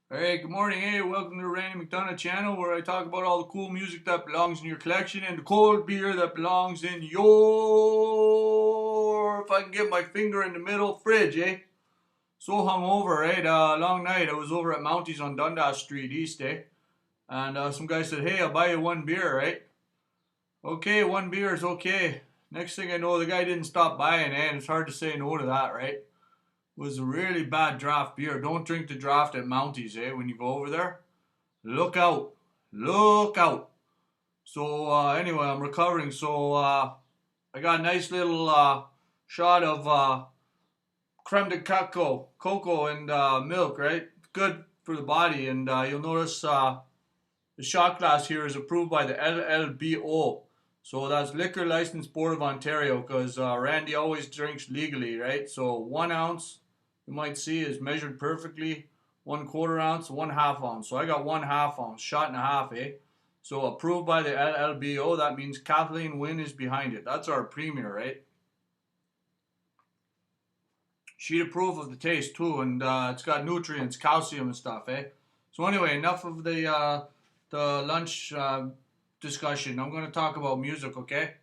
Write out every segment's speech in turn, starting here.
Hey, good morning. Hey, welcome to the Randy McDonough channel where I talk about all the cool music that belongs in your collection and the cold beer that belongs in your, if I can get my finger in the middle, fridge, eh? So hungover, right? Long night. I was over at Mounties on Dundas Street East, eh? And some guy said, hey, I'll buy you one beer, right? Okay, one beer is okay. Next thing I know, the guy didn't stop buying, eh? And it's hard to say no to that, right? Was a really bad draft beer. Don't drink the draft at Mounties, eh? When you go over there. Look out. Look out. So anyway, I'm recovering. So I got a nice little shot of creme de cocoa and milk, right? Good for the body. And you'll notice the shot glass here is approved by the LLBO. So that's Liquor License Board of Ontario because Randy always drinks legally, right? So 1 ounce, you might see, is measured perfectly. 1/4 ounce, 1/2 ounce. So I got 1/2 ounce, shot and a half, eh? So approved by the LLBO, that means Kathleen Wynne is behind it. That's our premier, right? She'd approve of the taste too, and it's got nutrients, calcium and stuff, eh? So anyway, enough of the lunch discussion. I'm going to talk about music, okay?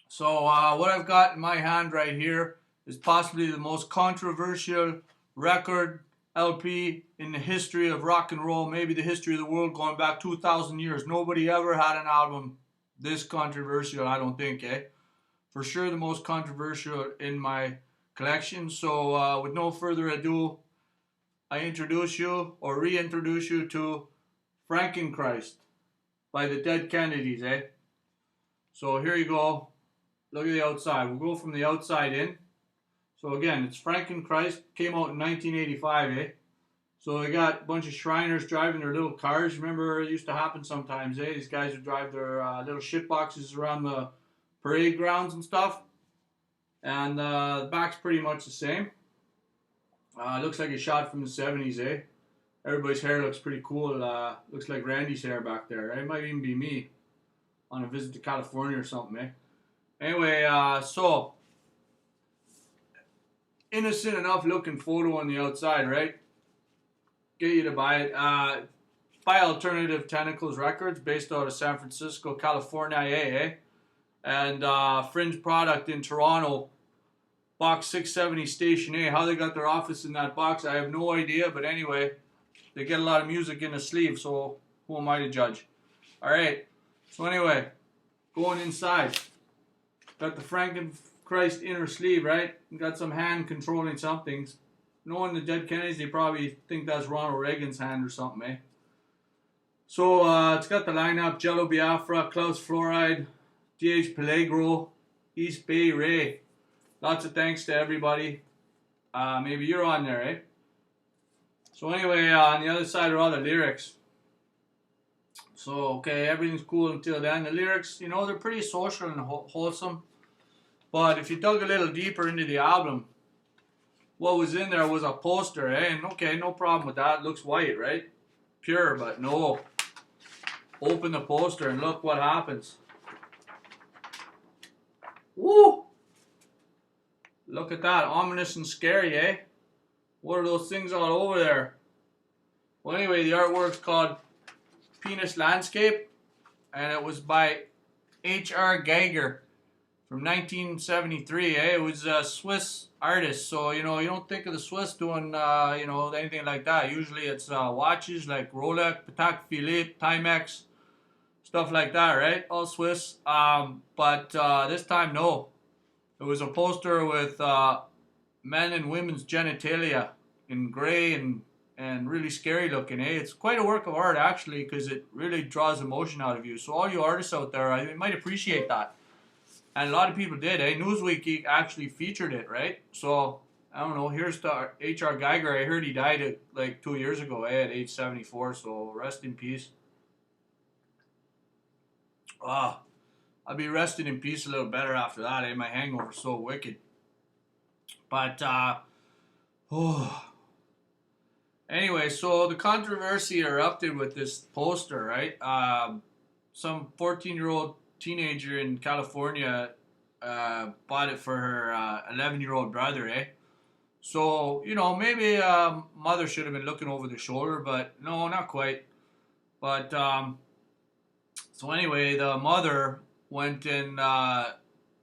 So what I've got in my hand right here is possibly the most controversial record LP in the history of rock and roll, maybe the history of the world, going back 2,000 years. Nobody ever had an album this controversial, I don't think, eh? For sure the most controversial in my collection. So with no further ado, I introduce you or reintroduce you to Frankenchrist by the Dead Kennedys, eh? So here you go. Look at the outside. We'll go from the outside in. So again, it's Frankenchrist. Came out in 1985, eh? So they got a bunch of Shriners driving their little cars. Remember, it used to happen sometimes, eh? These guys would drive their little shit boxes around the parade grounds and stuff. And the back's pretty much the same. Looks like a shot from the 70s, eh? Everybody's hair looks pretty cool. Looks like Randy's hair back there. It might even be me on a visit to California or something, eh? Anyway, so innocent enough looking photo on the outside, right? Get you to buy it. By Alternative Tentacles Records, based out of San Francisco, California, eh? And Fringe Product in Toronto, Box 670 Station A. How they got their office in that box, I have no idea. But anyway, they get a lot of music in the sleeve, so who am I to judge? All right. So anyway, going inside. Got the Frankenchrist inner sleeve, right? Got some hand controlling something. Knowing the Dead Kennedys, they probably think that's Ronald Reagan's hand or something, eh? So it's got the lineup: Jello Biafra, Klaus Fluoride, D.H. Peligro, East Bay Ray. Lots of thanks to everybody. Maybe you're on there, eh? So anyway, on the other side are all the lyrics. So, okay, everything's cool until then. The lyrics, you know, they're pretty social and wholesome. But if you dug a little deeper into the album, what was in there was a poster, eh? And okay, no problem with that. It looks white, right? Pure, but no. Open the poster and look what happens. Woo! Look at that. Ominous and scary, eh? What are those things all over there? Well, anyway, the artwork's called Penis Landscape, and it was by H.R. Geiger from 1973, eh? It was a Swiss artist, so, you know, you don't think of the Swiss doing, you know, anything like that. Usually it's watches like Rolex, Patek Philippe, Timex, stuff like that, right? All Swiss. But this time, no. It was a poster with men and women's genitalia in gray and really scary looking, eh? It's quite a work of art, actually, because it really draws emotion out of you. So all you artists out there, I might appreciate that. And a lot of people did, eh? Newsweek actually featured it, right? So, I don't know, here's the H.R. Geiger. I heard he died like 2 years ago, eh? At age 74, so rest in peace. Ah, I'll be resting in peace a little better after that, eh? My hangover's so wicked. But, oh. Anyway, so the controversy erupted with this poster, right? Some 14-year-old teenager in California bought it for her 11-year-old brother, eh? So, maybe mother should have been looking over the shoulder, but no, not quite. But so anyway, the mother went and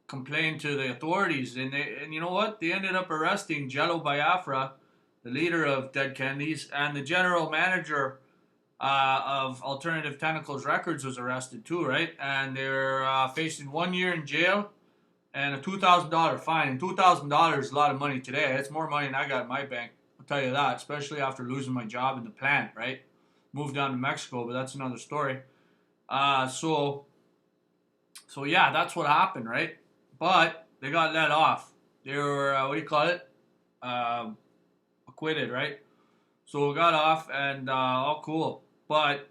complained to the authorities, and you know what? They ended up arresting Jello Biafra, the leader of Dead Kennedys, and the general manager of Alternative Tentacles Records was arrested too, right? And they're facing 1 year in jail and a $2,000 fine. And $2,000 is a lot of money today. It's more money than I got in my bank. I'll tell you that, especially after losing my job in the plant, right? Moved down to Mexico, but that's another story. So yeah, that's what happened, right? But they got let off. They were what do you call it? Acquitted, right? So we got off and all cool. But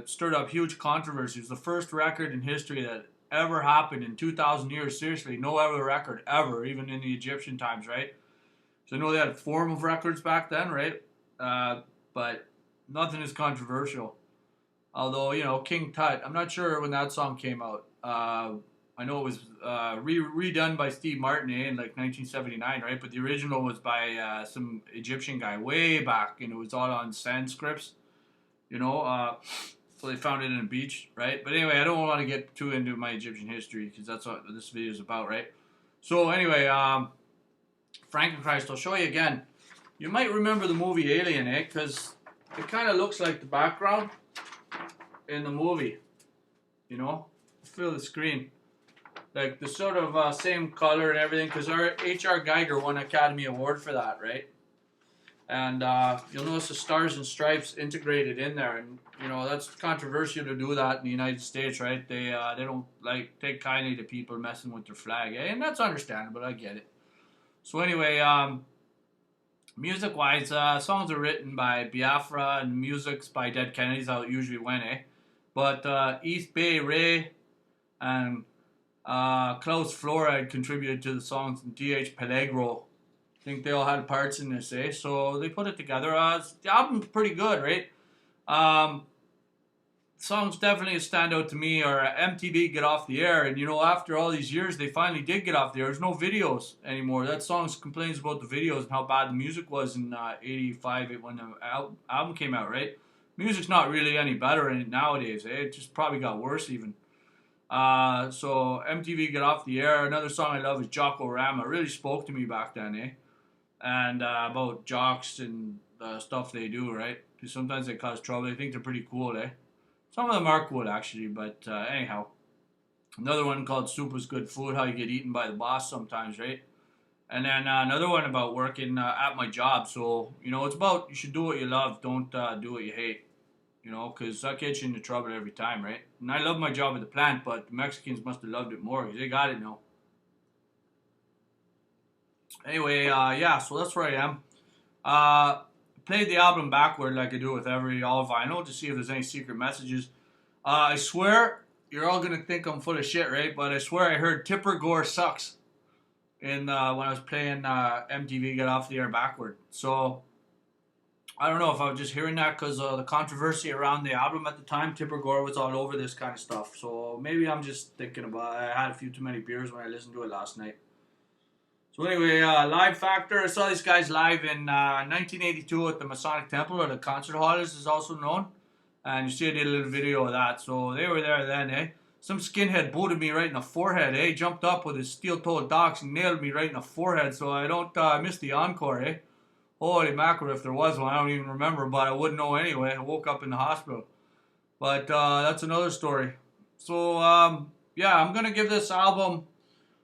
stirred up huge controversy. It was the first record in history that ever happened in 2,000 years. Seriously, no other record ever, even in the Egyptian times, right? So I know they had a form of records back then, right? But nothing is controversial. Although, King Tut, I'm not sure when that song came out. I know it was redone by Steve Martin in like 1979, right? But the original was by some Egyptian guy way back, and it was all on Sanskrit, so they found it in a beach, right? But anyway, I don't want to get too into my Egyptian history because that's what this video is about, right? So anyway, Frankenchrist, I'll show you again. You might remember the movie Alien, because it kind of looks like the background in the movie, Fill the screen. Like the sort of same color and everything, because our H.R. Geiger won Academy Award for that, right? And you'll notice the stars and stripes integrated in there, and that's controversial to do that in the United States, right? They don't take kindly to people messing with their flag, and that's understandable. I get it. So anyway, music-wise, songs are written by Biafra and music's by Dead Kennedys. How it usually went, But East Bay Ray and Klaus Flora had contributed to the songs, and D.H. Pelegro. I think they all had parts in this, So they put it together. The album's pretty good, right? Songs definitely stand out to me are MTV Get Off the Air. And, after all these years, they finally did get off the air. There's no videos anymore. That song complains about the videos and how bad the music was in 85 when the album came out, right? Music's not really any better nowadays, It just probably got worse even. So MTV Get Off the Air. Another song I love is Jock-O-Rama. It really spoke to me back then, And about jocks and the stuff they do, right? Because sometimes they cause trouble. I think they're pretty cool, Some of them are cool, actually, but anyhow. Another one called Soup is Good Food, how you get eaten by the boss sometimes, right? And then another one about working at my job. So, it's about you should do what you love, don't do what you hate. Because that gets you into trouble every time, right? And I love my job at the plant, but the Mexicans must have loved it more because they got it now. Anyway, so that's where I am. Played the album backward like I do with every all vinyl to see if there's any secret messages. I swear, you're all going to think I'm full of shit, right? But I swear I heard Tipper Gore Sucks when I was playing MTV Get Off the Air backward. So I don't know if I was just hearing that because of the controversy around the album at the time. Tipper Gore was all over this kind of stuff. So maybe I'm just thinking about it. I had a few too many beers when I listened to it last night. So anyway, Live Factor. I saw these guys live in 1982 at the Masonic Temple, or the Concert Hall as is also known. And you see I did a little video of that. So they were there then, Some skinhead booted me right in the forehead, Jumped up with his steel-toed docks and nailed me right in the forehead. So I don't miss the encore, Holy mackerel, if there was one. I don't even remember, but I wouldn't know anyway. I woke up in the hospital. But that's another story. So, I'm going to give this album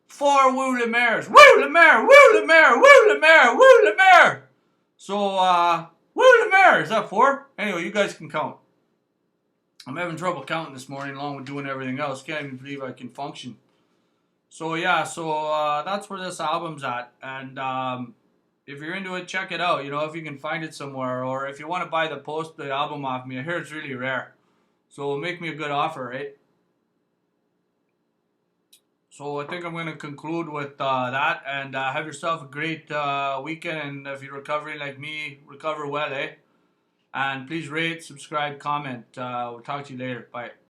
4 Woo Lemaires. Woo Lemaire! Woo Lemaire! Woo Lemaire! Woo Lemaire! So, Woo Lemaire! Is that 4? Anyway, you guys can count. I'm having trouble counting this morning along with doing everything else. Can't even believe I can function. So, that's where this album's at. And, if you're into it, check it out. If you can find it somewhere, or if you want to buy the album off me, I hear it's really rare. So make me a good offer, right? So I think I'm going to conclude with that, and have yourself a great weekend. And if you're recovering like me, recover well, And please rate, subscribe, comment. We'll talk to you later. Bye.